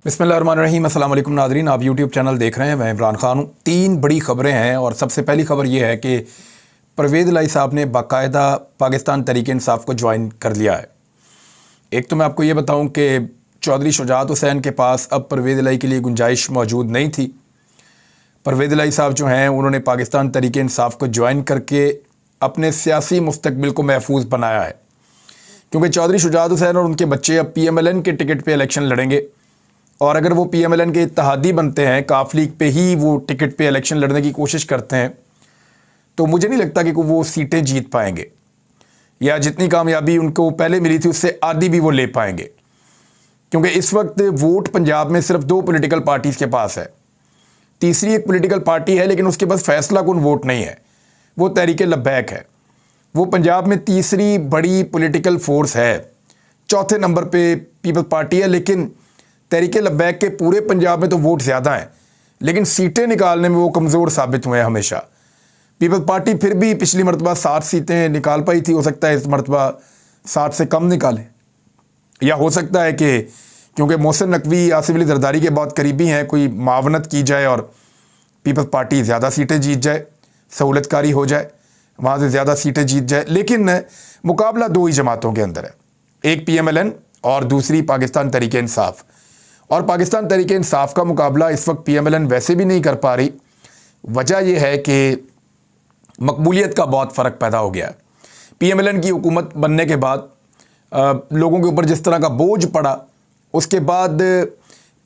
बिस्मिल्लाहिर्रहमानिर्रहीम। अस्सलाम वालेकुम नाज़रीन, आप यूट्यूब चैनल देख रहे हैं। मैं इमरान खान हूँ। 3 बड़ी ख़बरें हैं और सबसे पहली ख़बर यह है कि परवेज़ इलाही साहब ने बाकायदा पाकिस्तान तहरीक इंसाफ को ज्वाइन कर लिया है। एक तो मैं आपको ये बताऊँ कि चौधरी शुजात हुसैन के पास अब परवेज़ इलाही के लिए गुंजाइश मौजूद नहीं थी। परवेज़ इलाही साहब जो हैं उन्होंने पाकिस्तान तहरीक इंसाफ को ज्वाइन करके अपने सियासी मुस्तकबिल को महफूज बनाया है, क्योंकि चौधरी शुजात हुसैन और उनके बच्चे अब PMLN के टिकट पे इलेक्शन लड़ेंगे और अगर वो PMLN के इत्तेहादी बनते हैं, काफ लीग पे ही वो टिकट पे इलेक्शन लड़ने की कोशिश करते हैं, तो मुझे नहीं लगता कि वो सीटें जीत पाएंगे या जितनी कामयाबी उनको पहले मिली थी उससे आधी भी वो ले पाएंगे, क्योंकि इस वक्त वोट पंजाब में सिर्फ 2 पॉलिटिकल पार्टीज़ के पास है। तीसरी एक पॉलिटिकल पार्टी है लेकिन उसके पास फैसला कुन वोट नहीं है, वो तहरीक लब्बैक है। वो पंजाब में तीसरी बड़ी पॉलिटिकल फोर्स है। चौथे नंबर पे पीपल्स पार्टी है, लेकिन तहरीक लब्बैक के पूरे पंजाब में तो वोट ज़्यादा हैं, लेकिन सीटें निकालने में वो कमज़ोर साबित हुए हैं हमेशा। पीपल्स पार्टी फिर भी पिछली मरतबा 7 सीटें निकाल पाई थी, हो सकता है इस मरतबा 7 से कम निकालें, या हो सकता है कि क्योंकि मोहसिन नकवी आसिफ अली जरदारी के बहुत करीबी हैं, कोई मावनत की जाए और पीपल्स पार्टी ज़्यादा सीटें जीत जाए, सहूलतकारी हो जाए, वहाँ से ज़्यादा सीटें जीत जाए। लेकिन मुकाबला 2 ही जमातों के अंदर है, एक PMLN और दूसरी पाकिस्तान तहरीक इंसाफ। और पाकिस्तान तहरीक इंसाफ का मुकाबला इस वक्त PMLN वैसे भी नहीं कर पा रही। वजह यह है कि मकबूलियत का बहुत फ़र्क पैदा हो गया है। PMLN की हुकूमत बनने के बाद लोगों के ऊपर जिस तरह का बोझ पड़ा, उसके बाद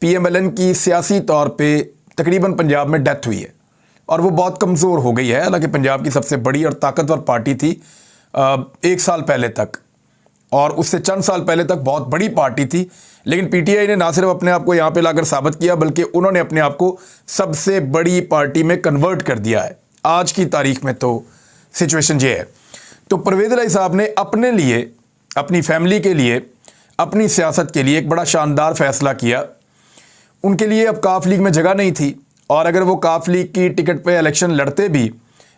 PMLN की सियासी तौर पे तकरीबन पंजाब में डेथ हुई है और वो बहुत कमज़ोर हो गई है। हालांकि पंजाब की सबसे बड़ी और ताकतवर पार्टी थी 1 साल पहले तक, और उससे चंद साल पहले तक बहुत बड़ी पार्टी थी, लेकिन PTI ने ना सिर्फ अपने आप को यहाँ पे लाकर साबित किया, बल्कि उन्होंने अपने आप को सबसे बड़ी पार्टी में कन्वर्ट कर दिया है। आज की तारीख में तो सिचुएशन ये है। तो परवेज़ इलाही साहब ने अपने लिए, अपनी फैमिली के लिए, अपनी सियासत के लिए एक बड़ा शानदार फ़ैसला किया। उनके लिए अब काफ लीग में जगह नहीं थी, और अगर वो काफ लीग की टिकट पे इलेक्शन लड़ते भी,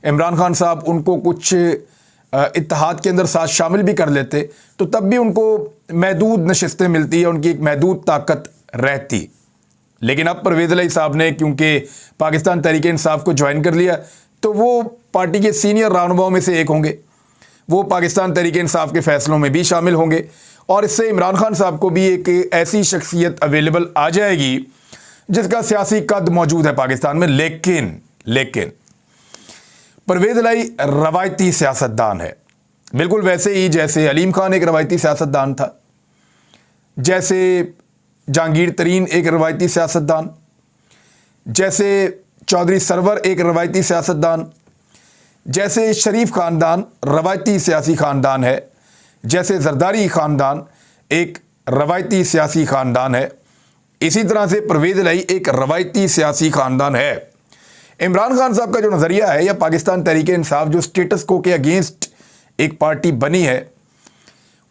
इमरान खान साहब उनको कुछ इत्तेहाद के अंदर साथ शामिल भी कर लेते, तो तब भी उनको महदूद नशिस्तें मिलती है, उनकी एक महदूद ताकत रहती। लेकिन अब परवेज़ इलाही साहब ने क्योंकि पाकिस्तान तहरीक इंसाफ को ज्वाइन कर लिया, तो वो पार्टी के सीनियर रहनुमाओं में से एक होंगे। वो पाकिस्तान तहरीक इंसाफ के फ़ैसलों में भी शामिल होंगे और इससे इमरान खान साहब को भी एक ऐसी शख्सियत अवेलेबल आ जाएगी जिसका सियासी कद मौजूद है पाकिस्तान में। लेकिन परवेज़ इलाही रवायती सियासतदान है, बिल्कुल वैसे ही जैसे अलीम खान एक रवायती सियासतदान था, जैसे जहांगीर तरीन एक रवायती सियासतदान, जैसे चौधरी सरवर एक रवायती सियासतदान, जैसे शरीफ ख़ानदान रवायती सियासी ख़ानदान है, जैसे जरदारी ख़ानदान एक रवायती सियासी ख़ानदान है, इसी तरह से परवेज़ इलाही एक रवायती सियासी ख़ानदान है। इमरान खान साहब का जो नज़रिया है, या पाकिस्तान तहरीक इंसाफ जो स्टेटस को के अगेंस्ट एक पार्टी बनी है,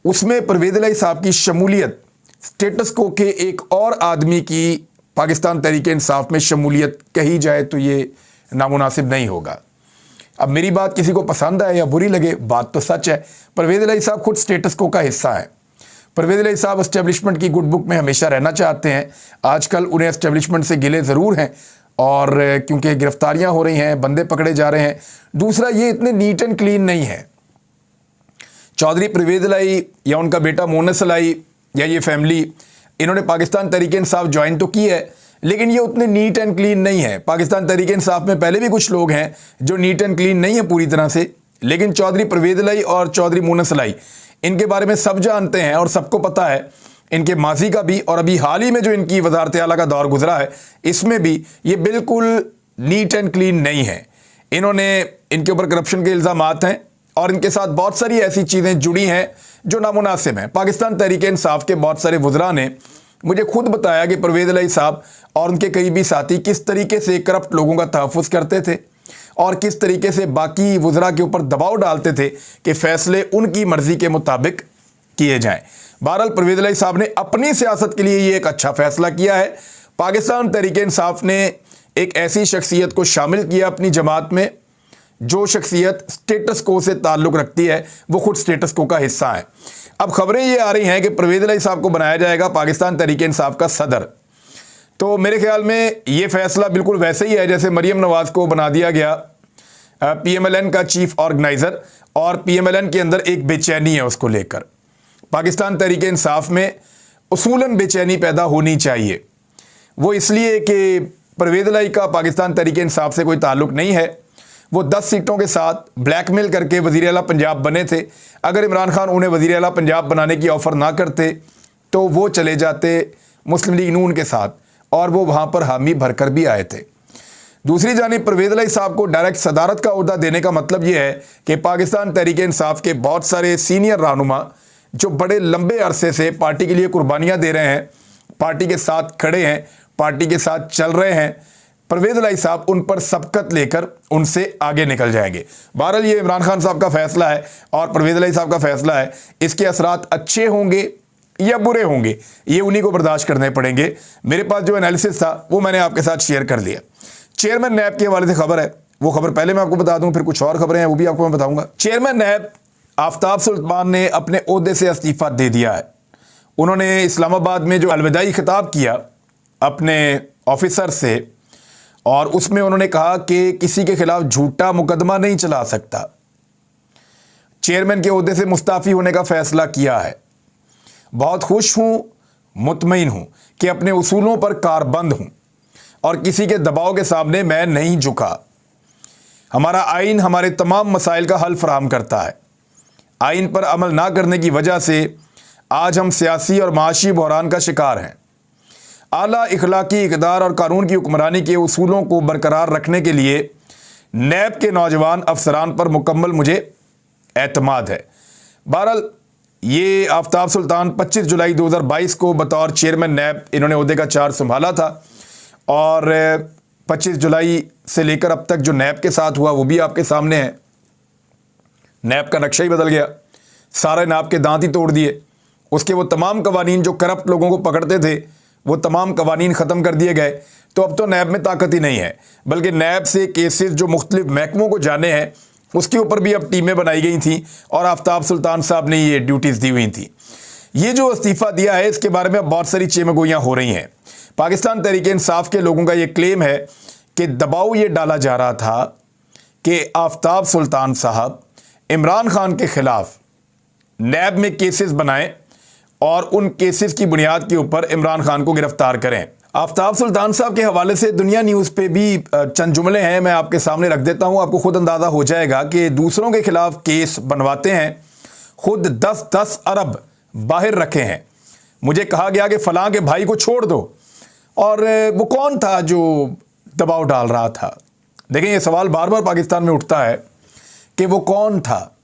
उसमें परवेज़ इलाही साहब की शमूलियत स्टेटस को के एक और आदमी की पाकिस्तान तहरीक इंसाफ में शमूलियत कही जाए तो ये नामुनासिब नहीं होगा। अब मेरी बात किसी को पसंद आए या बुरी लगे, बात तो सच है। परवेज़ इलाही साहब खुद स्टेटस को का हिस्सा है। परवेज़ इलाही साहब एस्टेब्लिशमेंट की गुड बुक में हमेशा रहना चाहते हैं। आजकल उन्हें एस्टेब्लिशमेंट से गिले ज़रूर हैं, और क्योंकि गिरफ्तारियां हो रही हैं, बंदे पकड़े जा रहे हैं। दूसरा, ये इतने नीट एंड क्लीन नहीं है। चौधरी परवेज़ इलाही या उनका बेटा मोनस इलाही या ये फैमिली, इन्होंने पाकिस्तान तहरीक इंसाफ ज्वाइन तो की है, लेकिन ये उतने नीट एंड क्लीन नहीं है। पाकिस्तान तहरीक इंसाफ में पहले भी कुछ लोग हैं जो नीट एंड क्लीन नहीं है पूरी तरह से, लेकिन चौधरी परवेज़ इलाही और चौधरी मोनस इलाही, इनके बारे में सब जानते हैं और सबको पता है इनके माजी का भी, और अभी हाल ही में जो इनकी वज़ारत आला का दौर गुजरा है, इसमें भी ये बिल्कुल नीट एंड क्लीन नहीं है। इनके ऊपर करप्शन के इल्ज़ामात हैं और इनके साथ बहुत सारी ऐसी चीज़ें जुड़ी हैं जो नामुनासिब हैं। पाकिस्तान तहरीक इंसाफ के बहुत सारे वज़रा ने मुझे खुद बताया कि परवेज़ इलाही साहब और उनके करीबी साथी किस तरीके से करप्ट लोगों का तहफ़्फ़ुज़ करते थे और किस तरीके से बाकी वज़रा के ऊपर दबाव डालते थे कि फ़ैसले उनकी मर्ज़ी के मुताबिक किए जाएँ। बहरहाल परवेज़ इलाही साहब ने अपनी सियासत के लिए ये एक अच्छा फ़ैसला किया है। पाकिस्तान तहरीक इंसाफ ने एक ऐसी शख्सियत को शामिल किया अपनी जमात में जो शख्सियत स्टेटस को से ताल्लुक़ रखती है, वो खुद स्टेटस को का हिस्सा है। अब खबरें ये आ रही हैं कि परवेज़ इलाही साहब को बनाया जाएगा पाकिस्तान तहरीक इंसाफ का सदर। तो मेरे ख्याल में ये फैसला बिल्कुल वैसे ही है जैसे मरियम नवाज को बना दिया गया पीएमएलएन का चीफ ऑर्गेनाइजर, और पीएमएलएन के अंदर एक बेचैनी है उसको लेकर। पाकिस्तान तहरीक इंसाफ में उसूलन बेचैनी पैदा होनी चाहिए। वो इसलिए कि परवेज़ इलाही का पाकिस्तान तहरीक इंसाफ से कोई ताल्लुक़ नहीं है। वो 10 सीटों के साथ ब्लैकमेल करके वज़ीर आला पंजाब बने थे। अगर इमरान खान उन्हें वज़ीर आला पंजाब बनाने की ऑफ़र ना करते तो वो चले जाते मुस्लिम लीग नून के साथ, और वो वहाँ पर हामी भरकर भी आए थे। दूसरी जानिब परवेज़ इलाही साहब को डायरेक्ट सदारत का ओहदा देने का मतलब ये है कि पाकिस्तान तहरीक इंसाफ के बहुत सारे सीनियर रहनुमा जो बड़े लंबे अरसे से पार्टी के लिए कुर्बानियाँ दे रहे हैं, पार्टी के साथ खड़े हैं, पार्टी के साथ चल रहे हैं, परवेज़ इलाही साहब उन पर सबकत लेकर उनसे आगे निकल जाएंगे। बहरहाल ये इमरान खान साहब का फैसला है और परवेज़ इलाही साहब का फैसला है। इसके असरात अच्छे होंगे या बुरे होंगे ये उन्हीं को बर्दाश्त करने पड़ेंगे। मेरे पास जो एनालिसिस था वो मैंने आपके साथ शेयर कर लिया। चेयरमैन नैब के हवाले से खबर है, वो खबर पहले मैं आपको बता दूं, फिर कुछ और खबरें हैं वो भी आपको मैं बताऊंगा। चेयरमैन नैब आफ्ताब सुल्तान ने अपने ओहदे से इस्तीफा दे दिया है। उन्होंने इस्लामाबाद में जो अलविदाई खिताब किया अपने ऑफिसर से, और उसमें उन्होंने कहा कि किसी के खिलाफ झूठा मुकदमा नहीं चला सकता। चेयरमैन के ओहदे से मुस्ताफ़ी होने का फैसला किया है। बहुत खुश हूं, मुतमईन हूं कि अपने उसूलों पर कारबंद हूं और किसी के दबाव के सामने मैं नहीं झुका। हमारा आइन हमारे तमाम मसाइल का हल फराहम करता है। आइन पर अमल ना करने की वजह से आज हम सियासी और माशी बहरान का शिकार हैं। आला इखलाकी इक़दार और कानून की हुक्मरानी के उसूलों को बरकरार रखने के लिए नैब के नौजवान अफसरान पर मुकम्मल मुझे एतमाद है। बहरहाल ये आफ्ताब सुल्तान 25 जुलाई 2022 को बतौर चेयरमैन नैब इन्होंने ओहदे का चार्ज संभाला था, और 25 जुलाई से लेकर अब तक जो नैब के साथ हुआ वो भी आपके सामने है। नैब का नक्शा ही बदल गया, सारे नैब के दांत ही तोड़ दिए। उसके वो तमाम कवानीन जो करप्ट लोगों को पकड़ते थे वो तमाम कवानीन ख़त्म कर दिए गए। तो अब तो नैब में ताकत ही नहीं है, बल्कि नैब से केसेस जो मुख्तलिफ महकमों को जाने हैं उसके ऊपर भी अब टीमें बनाई गई थी, और आफ्ताब सुल्तान साहब ने ये ड्यूटीज़ दी हुई थी। ये जो इस्तीफ़ा दिया है इसके बारे में बहुत सारी चेमगोइयाँ हो रही हैं। पाकिस्तान तहरीक इंसाफ के लोगों का ये क्लेम है कि दबाव ये डाला जा रहा था कि आफ्ताब सुल्तान साहब इमरान खान के ख़िलाफ़ नैब में केसेस बनाएं और उन केसेस की बुनियाद के ऊपर इमरान खान को गिरफ्तार करें। आफ्ताब सुल्तान साहब के हवाले से दुनिया न्यूज़ पे भी चंद जुमले हैं, मैं आपके सामने रख देता हूं। आपको खुद अंदाज़ा हो जाएगा कि दूसरों के खिलाफ केस बनवाते हैं, खुद 10-10 अरब बाहर रखे हैं। मुझे कहा गया कि फ़लाँ के भाई को छोड़ दो, और वो कौन था जो दबाव डाल रहा था? देखें, ये सवाल बार बार पाकिस्तान में उठता है कि वो कौन था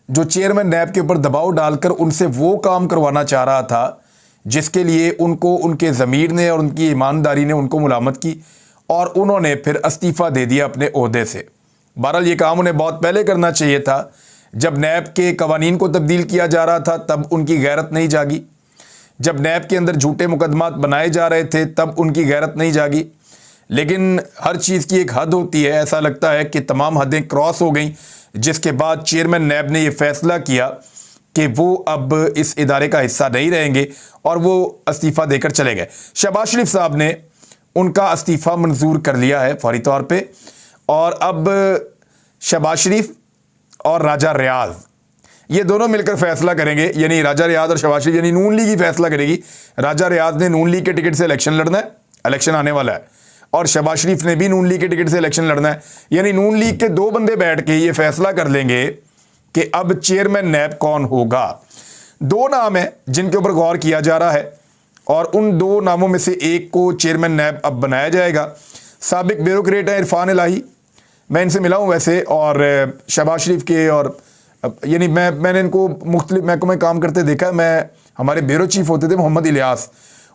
जो चेयरमैन नैब के ऊपर दबाव डालकर उनसे वो काम करवाना चाह रहा था जिसके लिए उनको उनके ज़मीर ने और उनकी ईमानदारी ने उनको मुलामत की, और उन्होंने फिर इस्तीफ़ा दे दिया अपने ओहदे से। बहरहाल ये काम उन्हें बहुत पहले करना चाहिए था। जब नैब के कवानीन को तब्दील किया जा रहा था तब उनकी गैरत नहीं जागी। जब नैब के अंदर झूठे मुकदमात बनाए जा रहे थे तब उनकी गैरत नहीं जागी। लेकिन हर चीज़ की एक हद होती है। ऐसा लगता है कि तमाम हदें क्रॉस हो गई, जिसके बाद चेयरमैन नैब ने यह फैसला किया कि वो अब इस इदारे का हिस्सा नहीं रहेंगे और वो इस्तीफ़ा देकर चले गए। शहबाज शरीफ साहब ने उनका इस्तीफ़ा मंजूर कर लिया है फौरी तौर पे, और अब शहबाज शरीफ और राजा रियाज ये दोनों मिलकर फैसला करेंगे। यानी राजा रियाज और शहबाज शरीफ, यानी नून लीग ही फैसला करेगी। राजा रियाज ने नून लीग के टिकट से इलेक्शन लड़ना है, इलेक्शन आने वाला है, और शहबाज शरीफ ने भी नून लीग के टिकट से इलेक्शन लड़ना है। यानी नून लीग के दो बंदे बैठ के ये फैसला कर लेंगे कि अब चेयरमैन नैब कौन होगा। दो नाम हैं जिनके ऊपर गौर किया जा रहा है, और उन दो नामों में से एक को चेयरमैन नैब अब बनाया जाएगा। साबिक ब्यूरोक्रेट है इरफान इलाही, मैं इनसे मिला हूँ वैसे, और शहबाज शरीफ के, और यानी मैंने इनको मुख्तलिफ महकमे में काम करते देखा। मैं हमारे ब्यूरो चीफ होते थे मोहम्मद इलियास,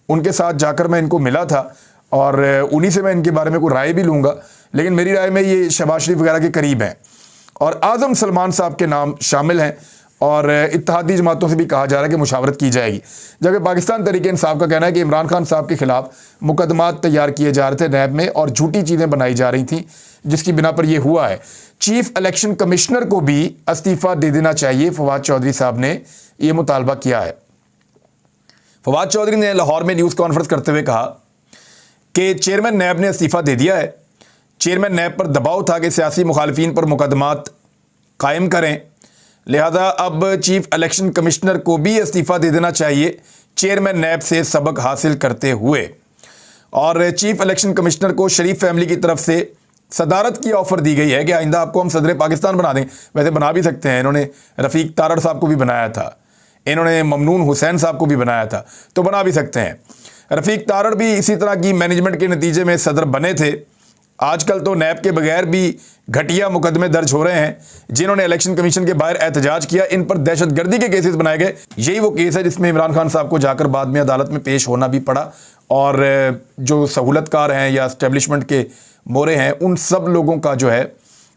उनके साथ जाकर मैं इनको मिला था, और उन्हीं से मैं इनके बारे में कोई राय भी लूँगा। लेकिन मेरी राय में ये शहबाज शरीफ वगैरह के करीब हैं, और आज़म सलमान साहब के नाम शामिल हैं, और इत्तेहादी जमातों से भी कहा जा रहा है कि मुशावरत की जाएगी। जबकि पाकिस्तान तहरीक इंसाफ का कहना है कि इमरान खान साहब के खिलाफ मुकदमात तैयार किए जा रहे थे नैब में, और झूठी चीज़ें बनाई जा रही थी, जिसकी बिना पर यह हुआ है। चीफ इलेक्शन कमिश्नर को भी इस्तीफ़ा दे देना चाहिए, फवाद चौधरी साहब ने यह मुतालबा किया है। फवाद चौधरी ने लाहौर में न्यूज़ कॉन्फ्रेंस करते हुए कहा कि चेयरमैन नैब ने इस्तीफ़ा दे दिया है। चेयरमैन नैब पर दबाव था कि सियासी मुखालिफिन पर मुकदमात कायम करें, लिहाजा अब चीफ इलेक्शन कमिश्नर को भी इस्तीफ़ा दे देना चाहिए चेयरमैन नैब से सबक हासिल करते हुए। और चीफ इलेक्शन कमिश्नर को शरीफ फैमिली की तरफ से सदारत की ऑफ़र दी गई है कि आइंदा आपको हम सदर पाकिस्तान बना दें। वैसे बना भी सकते हैं, इन्होंने रफ़ीक तारड़ साहब को भी बनाया था, इन्होंने ममनून हुसैन साहब को भी बनाया था, तो बना भी सकते हैं। रफ़ीक तारड़ भी इसी तरह की मैनेजमेंट के नतीजे में सदर बने थे। आजकल तो नैब के बगैर भी घटिया मुकदमे दर्ज हो रहे हैं। जिन्होंने इलेक्शन कमीशन के बाहर एहतजाज किया, इन पर दहशतगर्दी के केसेस बनाए गए। यही वो केस है जिसमें इमरान खान साहब को जाकर बाद में अदालत में पेश होना भी पड़ा। और जो सहूलतकार हैं या इस्टेब्लिशमेंट के मोरे हैं, उन सब लोगों का जो है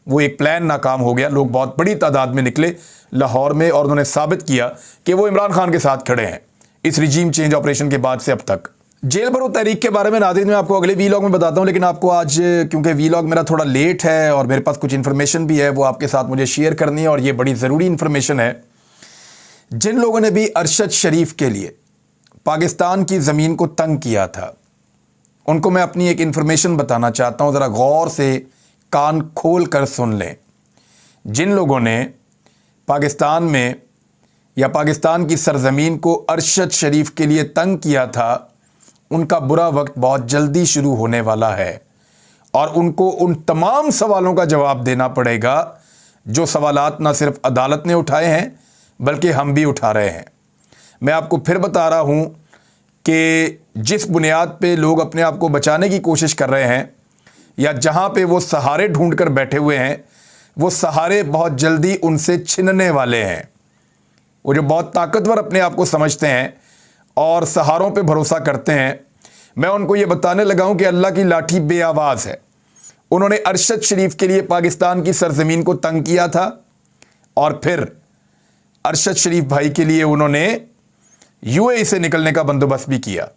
वो एक प्लान नाकाम हो गया। लोग बहुत बड़ी तादाद में निकले लाहौर में और उन्होंने साबित किया कि वो इमरान खान के साथ खड़े हैं इस रिजीम चेंज ऑपरेशन के बाद से अब तक। जेल भरो तहरीक के बारे में नाज़रीन मैं आपको अगले वीलॉग में बताता हूं, लेकिन आपको आज क्योंकि वीलॉग मेरा थोड़ा लेट है और मेरे पास कुछ इन्फॉर्मेशन भी है वो आपके साथ मुझे शेयर करनी है, और ये बड़ी ज़रूरी इन्फॉर्मेशन है। जिन लोगों ने भी अरशद शरीफ के लिए पाकिस्तान की ज़मीन को तंग किया था, उनको मैं अपनी एक इन्फॉर्मेशन बताना चाहता हूँ, ज़रा गौर से कान खोल कर सुन लें। जिन लोगों ने पाकिस्तान में या पाकिस्तान की सरजमीन को अरशद शरीफ के लिए तंग किया था, उनका बुरा वक्त बहुत जल्दी शुरू होने वाला है और उनको उन तमाम सवालों का जवाब देना पड़ेगा जो सवालात ना सिर्फ अदालत ने उठाए हैं बल्कि हम भी उठा रहे हैं। मैं आपको फिर बता रहा हूं कि जिस बुनियाद पे लोग अपने आप को बचाने की कोशिश कर रहे हैं या जहां पे वो सहारे ढूंढ कर बैठे हुए हैं, वो सहारे बहुत जल्दी उनसे छिनने वाले हैं। वो जो बहुत ताकतवर अपने आप को समझते हैं और सहारों पे भरोसा करते हैं, मैं उनको ये बताने लगा हूं कि अल्लाह की लाठी बेआवाज़ है। उन्होंने अरशद शरीफ के लिए पाकिस्तान की सरजमीन को तंग किया था और फिर अरशद शरीफ भाई के लिए उन्होंने यूएई से निकलने का बंदोबस्त भी किया।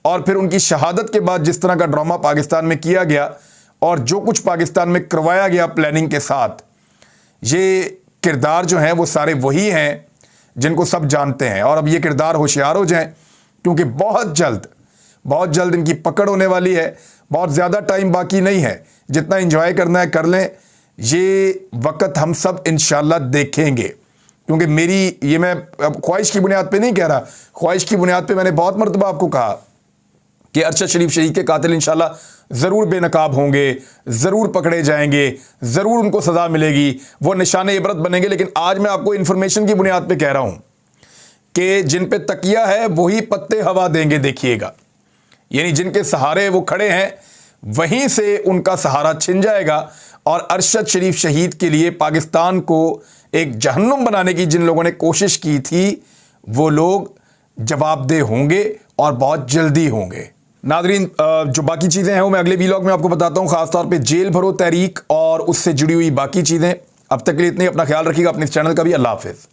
और फिर उनकी शहादत के बाद जिस तरह का ड्रामा पाकिस्तान में किया गया और जो कुछ पाकिस्तान में करवाया गया प्लानिंग के साथ, ये किरदार जो हैं वो सारे वही हैं जिनको सब जानते हैं। और अब ये किरदार होशियार हो जाएं, क्योंकि बहुत जल्द इनकी पकड़ होने वाली है। बहुत ज़्यादा टाइम बाकी नहीं है, जितना एंजॉय करना है कर लें। ये वक्त हम सब इंशाल्लाह देखेंगे, क्योंकि ये मैं अब ख्वाहिश की बुनियाद पे नहीं कह रहा। ख्वाहिश की बुनियाद पे मैंने बहुत मरतबा आपको कहा कि अरशद शरीफ शहीद के कातिल इंशाल्लाह ज़रूर बेनकाब होंगे, ज़रूर पकड़े जाएंगे, ज़रूर उनको सज़ा मिलेगी, वो निशाने इबरत बनेंगे। लेकिन आज मैं आपको इन्फॉर्मेशन की बुनियाद पे कह रहा हूँ कि जिन पे तकिया है वही पत्ते हवा देंगे, देखिएगा। यानी जिनके सहारे वो खड़े हैं वहीं से उनका सहारा छिन जाएगा। और अरशद शरीफ शहीद के लिए पाकिस्तान को एक जहन्नुम बनाने की जिन लोगों ने कोशिश की थी, वो लोग जवाबदेह होंगे और बहुत जल्दी होंगे। नादरीन, जो बाकी चीज़ें हैं वो मैं अगले वीलॉग में आपको बताता हूँ, ख़ासतौर पे जेल भरो तहरीक और उससे जुड़ी हुई बाकी चीज़ें। अब तक के लिए इतने, अपना ख्याल रखिएगा, अपने इस चैनल का भी। अल्लाह हाफ़िज़।